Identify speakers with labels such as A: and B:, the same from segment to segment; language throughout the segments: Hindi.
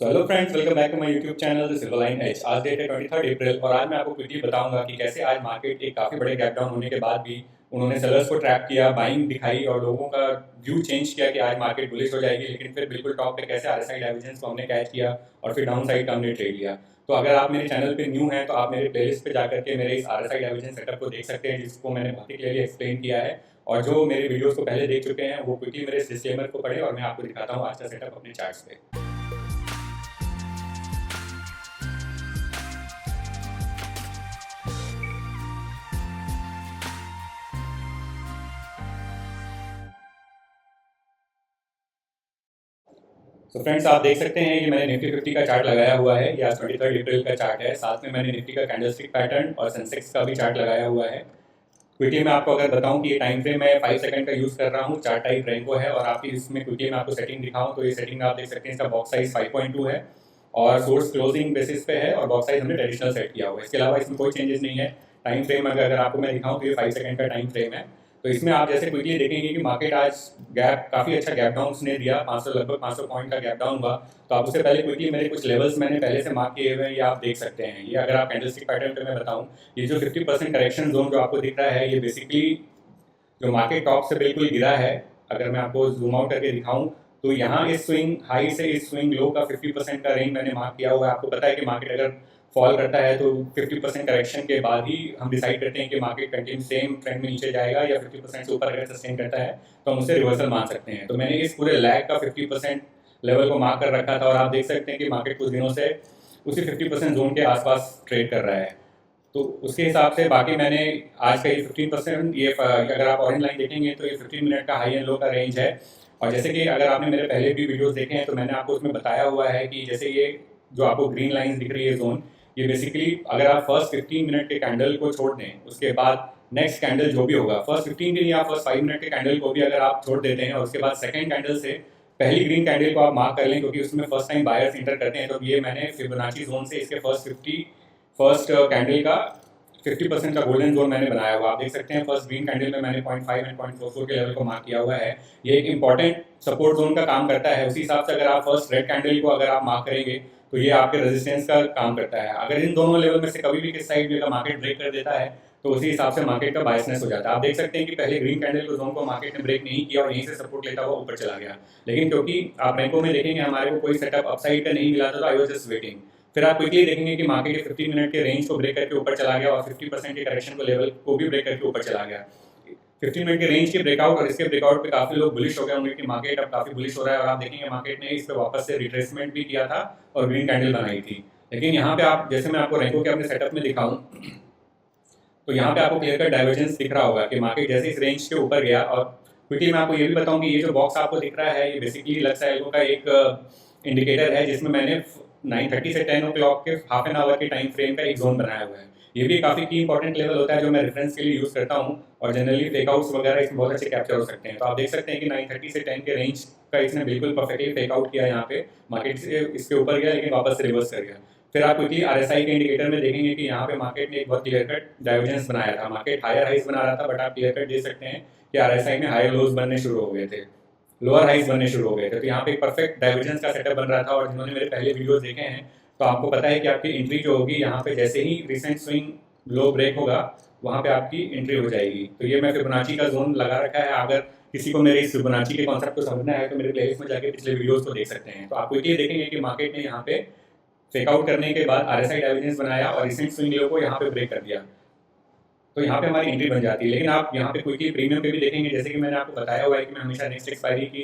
A: Hello friends, welcome back to my YouTube channel the silver line age. आज डेट है 23 अप्रैल और आज मैं आपको क्विकली बताऊंगा कि कैसे आज मार्केट एक काफ़ी बड़े गैप डाउन होने के बाद भी उन्होंने सेलर्स को ट्रैप किया, बाइंग दिखाई और लोगों का व्यू चेंज किया कि आज मार्केट बुलिश हो जाएगी, लेकिन फिर बिल्कुल टॉप पे कैसे आरएसआई डाइवर्जेंस को हमने कैच किया और फिर डाउन साइड का हमने ट्रेड लिया। तो अगर आप मेरे चैनल पे न्यू हैं तो आप मेरे प्लेलिस्ट पे जाकर के मेरे इस आरएसआई डाइवर्जेंस सेटअप को देख सकते हैं, जिसको मैंने बहुत ही क्लियरली एक्सप्लेन किया है। और जो मेरे वीडियोस को पहले देख चुके हैं वो क्विकली मेरे इस डिस्क्लेमर को पढ़े और मैं आपको दिखाता हूँ आज का सेटअप अपने चार्ट्स पे। तो फ्रेंड्स, आप देख सकते हैं ये मैंने निफ्टी 50 का चार्ट लगाया हुआ है। ये आज 23 अप्रैल का चार्ट है। साथ में मैंने निफ्टी का कैंडलस्टिक पैटर्न और सेंसेक्स का भी चार्ट लगाया हुआ है। क्विकली मैं आपको अगर बताऊं कि ये टाइम फ्रेम मैं 5 सेकंड का यूज़ कर रहा हूँ, चार्ट टाइप रेनबो है। और आपकी इसमें क्विकली मैं आपको सेटिंग दिखाऊं तो ये सेटिंग आप देख सकते हैं, इसका बॉक्स साइज 5.2 है और सोर्स क्लोजिंग बेसिस पे है और बॉक्स साइज हमने ट्रेडिशनल सेट किया हुआ है। इसके अलावा इसमें कोई चेंजेस नहीं है। टाइम फ्रेम अगर आपको मैं दिखाऊं तो ये 5 सेकंड का टाइम फ्रेम है। तो इसमें आप जैसे क्विकली देखेंगे कि मार्केट आज गैप काफ़ी अच्छा गैप डाउन ने दिया, 500 लगभग 500 पॉइंट का गैप डाउन हुआ। तो आप उससे पहले क्विकली मेरे कुछ लेवल्स मैंने पहले से मार्क किए हुए हैं, ये आप देख सकते हैं। ये अगर आप कैंडलस्टिक पैटर्न पे मैं बताऊं, ये जो 50% करेक्शन जोन जो आपको दिख रहा है, ये बेसिकली जो मार्केट टॉप से बिल्कुल गिरा है। अगर मैं आपको जूम आउट करके दिखाऊं तो यहाँ इस स्विंग हाई से इस स्विंग लो का 50% का रेंज मैंने मार्क किया हुआ है। आपको पता है कि मार्केट अगर फॉल करता है तो 50% करेक्शन के बाद ही हम डिसाइड करते हैं कि मार्केट कंटिन्यू सेम ट्रेंड में नीचे जाएगा या 50% से ऊपर अगर सस्टेन करता है तो हम उसे रिवर्सल मान सकते हैं। तो मैंने इस पूरे लैग का 50% लेवल को मार्क कर रखा था और आप देख सकते हैं कि मार्केट कुछ दिनों से उसी 50% जोन के आसपास ट्रेड कर रहा है। तो उसके हिसाब से बाकी मैंने आज का ये 15%, ये अगर आप ऑरेंज लाइन देखेंगे तो ये 15 मिनट का हाई एंड लो का रेंज है। और जैसे कि अगर आपने मेरे पहले भी वीडियोस देखे हैं तो मैंने आपको उसमें बताया हुआ है कि जैसे ये जो आपको ग्रीन लाइंस दिख रही है जोन, ये बेसिकली अगर आप फर्स्ट 15 मिनट के कैंडल को छोड़ दें उसके बाद नेक्स्ट कैंडल जो भी होगा, फर्स्ट 15 के या फर्स्ट 5 मिनट के कैंडल को भी अगर आप छोड़ देते हैं और उसके बाद सेकंड कैंडल से पहली ग्रीन कैंडल को आप मार्क कर लें, क्योंकि उसमें फर्स्ट टाइम बायर्स इंटर करते हैं। तो ये मैंने फिबोनाची जोन से इसके फर्स्ट कैंडल का 50% का गोल्डन जोन मैंने बनाया हुआ। आप देख सकते हैं फर्स्ट ग्रीन कैंडल में मैंने 0.5 एंड 0.44 के लेवल को मार्क किया हुआ है। ये एक इंपॉर्टेंट सपोर्ट जोन का काम करता है। उसी हिसाब से अगर आप फर्स्ट रेड कैंडल को अगर आप मार्क करेंगे तो ये आपके रेजिस्टेंस का काम करता है। अगर इन दोनों लेवल में से कभी भी किस साइड में मार्केट ब्रेक कर देता है तो उसी हिसाब से मार्केट का बायसनेस हो जाता है। आप देख सकते हैं कि पहले ग्रीन कैंडल को जोन को मार्केट ने ब्रेक नहीं किया और यहीं से सपोर्ट लेता हुआ ऊपर चला गया। लेकिन क्योंकि आप रैंकों में देखेंगे हमारे को कोई सेटअप अपसाइड का नहीं मिला था, तो आई वाज जस्ट वेटिंग। फिर आप क्विकली देखेंगे कि मार्केट के 15 मिनट के रेंज को ब्रेक करके ऊपर चला गया और 50% के करेक्शन को लेवल को भी ब्रेक करके ऊपर चला गया। 15 मिनट के रेंज के ब्रेकआउट और इसके ब्रेकआउट पे काफी लोग बुलिश हो गए होंगे कि मार्केट अब काफी बुलिश हो रहा है। और आप देखेंगे मार्केट ने इस पे वापस से रिट्रेसमेंट भी किया था और ग्रीन कैंडल बनाई थी। लेकिन यहाँ पे आप जैसे मैं आपको रैंकों के अपने सेटअप में दिखाऊं तो यहाँ पे आपको क्लियर कट डाइवर्जेंस दिख रहा होगा कि मार्केट जैसे इस रेंज के ऊपर गया। और क्विकली मैं आपको ये भी बताऊं कि ये जो बॉक्स आपको दिख रहा है ये बेसिकली लक्स एल्गो का एक इंडिकेटर है, जिसमें मैंने 9:30 से 10 ओ क्लॉक के हाफ एन आवर के टाइम फ्रेम का एक जोन बनाया हुआ है। ये भी काफ़ी की इंपॉर्टेंट लेवल होता है जो मैं रेफरेंस के लिए यूज़ करता हूँ और जनरली फेकआउट्स वगैरह इसमें बहुत अच्छे कैप्चर हो सकते हैं। तो आप देख सकते हैं कि 9:30 से 10 के रेंज का इसने बिल्कुल परफेक्टली फेकआउट किया। यहाँ पे मार्केट से इसके ऊपर गया लेकिन वापस से रिवर्स कर गया। फिर आप क्विकली आरएसआई के इंडिकेटर में देखेंगे कि यहाँ पे मार्केट ने एक बहुत क्लियर कट डाइवर्जेंस बनाया था। मार्केट हायर हाइज बना रहा था, बट आप क्लियर कट दे सकते हैं कि आरएसआई में हायर लोज बनने शुरू हो गए थे, लोअर हाइज बनने शुरू हो गए थे। तो यहाँ पे एक परफेक्ट डाइवर्जेंस का सेटअप बन रहा था। और जिन्होंने मेरे पहले वीडियोस देखे हैं तो आपको पता है कि आपकी एंट्री जो होगी यहाँ पे जैसे ही रिसेंट स्विंग लो ब्रेक होगा वहाँ पे आपकी एंट्री हो जाएगी। तो ये मैं फिबोनाची का जोन लगा रखा है। अगर किसी को मेरे इस फिबोनाची के कॉन्सेप्ट को समझना है तो मेरे प्लेलिस्ट में जाके पिछले वीडियोस को देख सकते हैं। तो आपको ये देखेंगे कि मार्केट ने यहाँ पे फेकआउट करने के बाद आरएसआई डाइवर्जेंस बनाया और रिसेंट स्विंग लो को यहाँ पे ब्रेक कर दिया। तो यहाँ पे हमारी एंट्री बन जाती है। लेकिन आप यहाँ पे क्विकली प्रीमियम पे भी देखेंगे, जैसे कि मैंने आपको बताया हुआ है कि मैं हमेशा नेक्स्ट एक्सपायरी की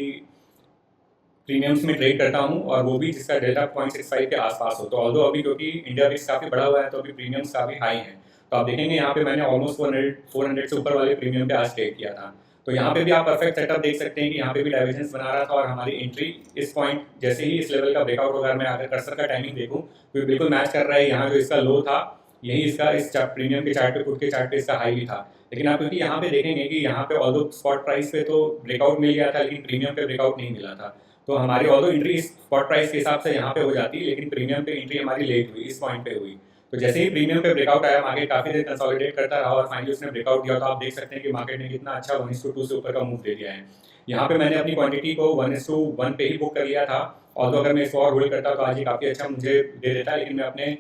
A: प्रीमियम्स में ट्रेड करता हूँ और वो भी जिसका डेल्टा 0.65 के आसपास हो। तो ऑल्दो अभी क्योंकि इंडिया रिस्क काफ़ी बढ़ा हुआ है तो अभी प्रीमियम्स काफ़ी हाई हैं। तो आप देखेंगे यहाँ पे मैंने ऑलमोस्ट 400 से ऊपर वाले प्रीमियम पे आज ट्रेड किया था। तो यहाँ पे भी आप परफेक्ट सेटअप देख सकते हैं कि यहाँ पे भी डाइवर्जेंस बना रहा था और हमारी एंट्री इस पॉइंट जैसे ही इस लेवल का ब्रेकआउट होगा, मैं अगर कर्सर का टाइमिंग देखूँ तो बिल्कुल मैच कर रहा है। यहाँ जो इसका लो था यही इसका इस प्रीमियम के चार्ट पे, पुट के चार्ट पे इसका हाई भी था। लेकिन आप क्योंकि यहाँ पे देखेंगे कि यहाँ पे ऑल्दो स्पॉट प्राइस पे तो ब्रेकआउट मिल गया था लेकिन प्रीमियम पे ब्रेकआउट नहीं मिला था। तो हमारी ऑल्दो एंट्री स्पॉट प्राइस के हिसाब से यहाँ पे हो जाती, लेकिन प्रीमियम पे एंट्री हमारी लेट हुई, इस पॉइंट पे हुई। तो जैसे ही प्रीमियम पे ब्रेकआउट आया मार्केट काफी देर कंसोलिडेट करता रहा और फाइनली उसने ब्रेकआउट दिया। तो आप देख सकते हैं कि मार्केट ने कितना अच्छा 1:2 से ऊपर का मूव दे दिया है। यहाँ पे मैंने अपनी क्वांटिटी को 1:1 पे ही बुक कर लिया था और अगर मैं इसको और होल्ड करता तो आज ये काफ़ी अच्छा मुझे दे देता, लेकिन मैं अपने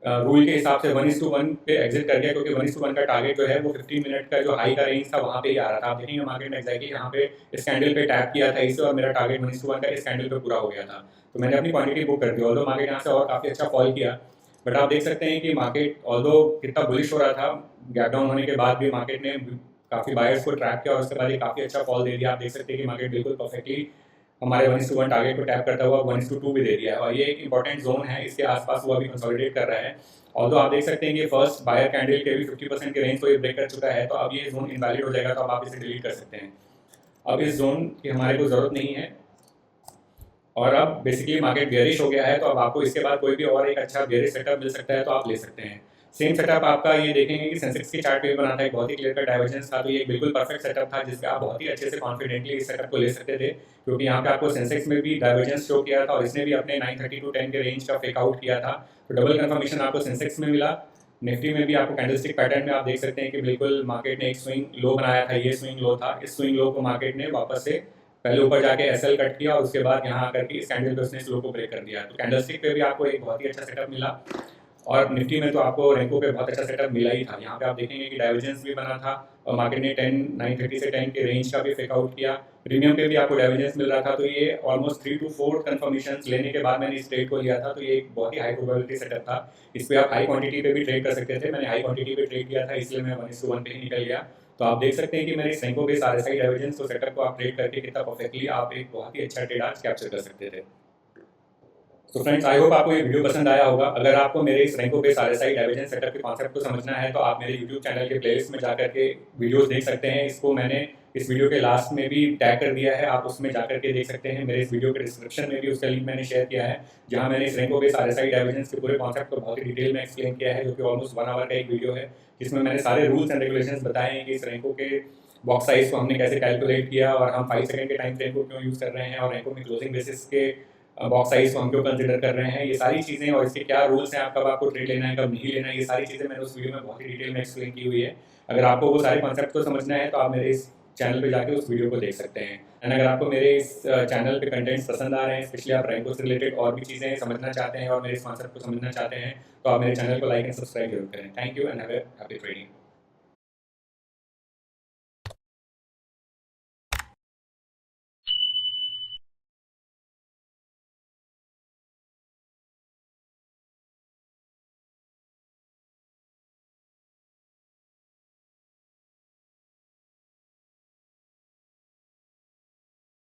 A: रूल के हिसाब से 1:1 पे एग्जिट कर गया, क्योंकि 1:1 का टारगेट जो है वो 15 मिनट का जो हाई का रेंज था वहाँ पे ही आ रहा था। आप देखेंगे मार्केट में एक्जैक्टली यहाँ पे इस कैंडल पे टैप किया था इसे, और मेरा टारगेट 1:1 का इस कैंडल पे पूरा हो गया था, तो मैंने अपनी क्वांटिटी बुक कर दी। ऑल्दो मार्केट यहाँ से और काफ़ी अच्छा फॉल किया, बट आप देख सकते हैं कि मार्केट ऑल्दो कितना बुलिश हो रहा था, गैप डाउन होने के बाद भी मार्केट ने काफ़ी बायर्स को ट्रैप किया और उसके बाद ये काफ़ी अच्छा फॉल दे दिया। आप देख सकते हैं कि मार्केट बिल्कुल परफेक्टली हमारे 1:1 टारगेट को टैप करता हुआ 1:2 भी दे दिया है, और ये एक इंपॉर्टेंट जोन है, इसके आसपास वो अभी कंसोलिडेट कर रहा है। ऑल्दो आप देख सकते हैं कि फर्स्ट बायर कैंडल के भी 50% के रेंज को ये ब्रेक कर चुका है, तो अब ये जोन इनवैलिड हो जाएगा, तो अब आप इसे डिलीट कर सकते हैं। अब इस जोन की हमारे को ज़रूरत नहीं है, और अब बेसिकली मार्केट बेयरिश हो गया है, तो अब आपको इसके बाद कोई भी और एक अच्छा बेयरिश सेटअप मिल सकता है तो आप ले सकते हैं। सेम सेटअप आपका ये देखेंगे कि सेंसेक्स के चार्ट पे भी बना था, एक बहुत ही क्लियर का डाइवर्जेंस था, तो ये एक बिल्कुल परफेक्ट सेटअप था जिसका आप बहुत ही अच्छे से कॉन्फिडेंटली इस सेटअप को ले सकते थे, क्योंकि यहाँ पे आपको सेंसेक्स में भी डाइवर्जेंस शो किया था और इसने भी अपने 930 to 10 के रेंज का फेक आउट किया था, तो डबल कन्फर्मेशन आपको सेंसेक्स में मिला। निफ्टी में भी आपको कैंडलस्टिक पैटर्न में आप देख सकते हैं कि बिल्कुल मार्केट ने एक स्विंग लो बनाया था, ये स्विंग लो था, इस स्विंग लो को मार्केट ने वापस से पहले ऊपर जाके एसएल कट किया और उसके बाद यहाँ आकर के इस कैंडल पे उसने स्लो को ब्रेक कर दिया, तो कैंडलस्टिक पे भी आपको एक बहुत ही अच्छा सेटअप मिला, और निफ्टी में तो आपको रैंको पे बहुत अच्छा सेटअप मिला ही था। यहाँ पे आप देखेंगे कि डाइवर्जेंस भी बना था और मार्केट ने 930 से 10 के रेंज का भी फेक आउट किया, प्रीमियम पे भी आपको डाइवर्जेंस मिल रहा था, तो ये ऑलमोस्ट 3 to 4 कन्फर्मेशन लेने के बाद मैंने इस ट्रेड को लिया था, तो ये एक बहुत ही हाई प्रोबेबिलिटी सेटअप था। इस पर आप हाई क्वांटिटी पे भी ट्रेड कर सकते थे, मैंने हाई क्वांटिटी पे ट्रेड किया था, इसलिए मैं 1:1 पे ही निकल गया। तो आप देख सकते हैं कि मेरे इस रैंको बेस RSI डाइवर्जेंस को सेटअप को आप ट्रेड करके कितना परफेक्टली आप एक बहुत ही अच्छा ट्रेड आज कैप्चर कर सकते थे। तो फ्रेंड्स, आई होप आपको ये वीडियो पसंद आया होगा। अगर आपको मेरे इस रैंको बेस RSI डाइवर्जेंस सेटअप के कॉन्सेप्ट को समझना है तो आप मेरे यूट्यूब चैनल के प्लेलिस्ट में जाकर के वीडियोस देख सकते हैं। इसको मैंने इस वीडियो के लास्ट में भी टैग कर दिया है, आप उसमें जाकर के देख सकते हैं। मेरे इस वीडियो के डिस्क्रिप्शन में भी उसका लिंक मैंने शेयर किया है, जहाँ मैंने इस रैंको बेस RSI डाइवर्जेंस के पूरे कॉन्सेप्ट को बहुत ही डिटेल में एक्सप्लेन किया है, जो कि ऑलमोस्ट 1 आवर का एक वीडियो है, जिसमें मैंने सारे रूल्स एंड रेगुलेशंस बताए हैं कि इस रैंको के बॉक्स साइज को हमने कैसे कैलकुलेट किया और हम 5 सेकंड के टाइम फ्रेम को क्यों यूज़ कर रहे हैं, और रैंको में क्लोजिंग बेसिस के बॉक्स साइज को हम क्यों कंसिडर कर रहे हैं, ये सारी चीज़ें, और इसके क्या रूल्स हैं, कब आपको ट्रेड लेना है, कब नहीं लेना है, ये सारी चीज़ें मैंने उस वीडियो में बहुत ही डिटेल में एक्सप्लेन की हुई है। अगर आपको वो सारे कॉन्सेप्ट को समझना है तो आप मेरे इस चैनल पे जाके उस वीडियो को देख सकते हैं। एंड अगर आपको मेरे इस चैनल पे कंटेंट्स पसंद आ रहे हैं, स्पेशली आप रैंको से रिलेटेड और भी चीज़ें समझना चाहते हैं और मेरे इस कॉन्सेप्ट को समझना चाहते हैं, तो आप मेरे चैनल को लाइक एंड सब्सक्राइब जरूर करें। Thank you and have a happy trading.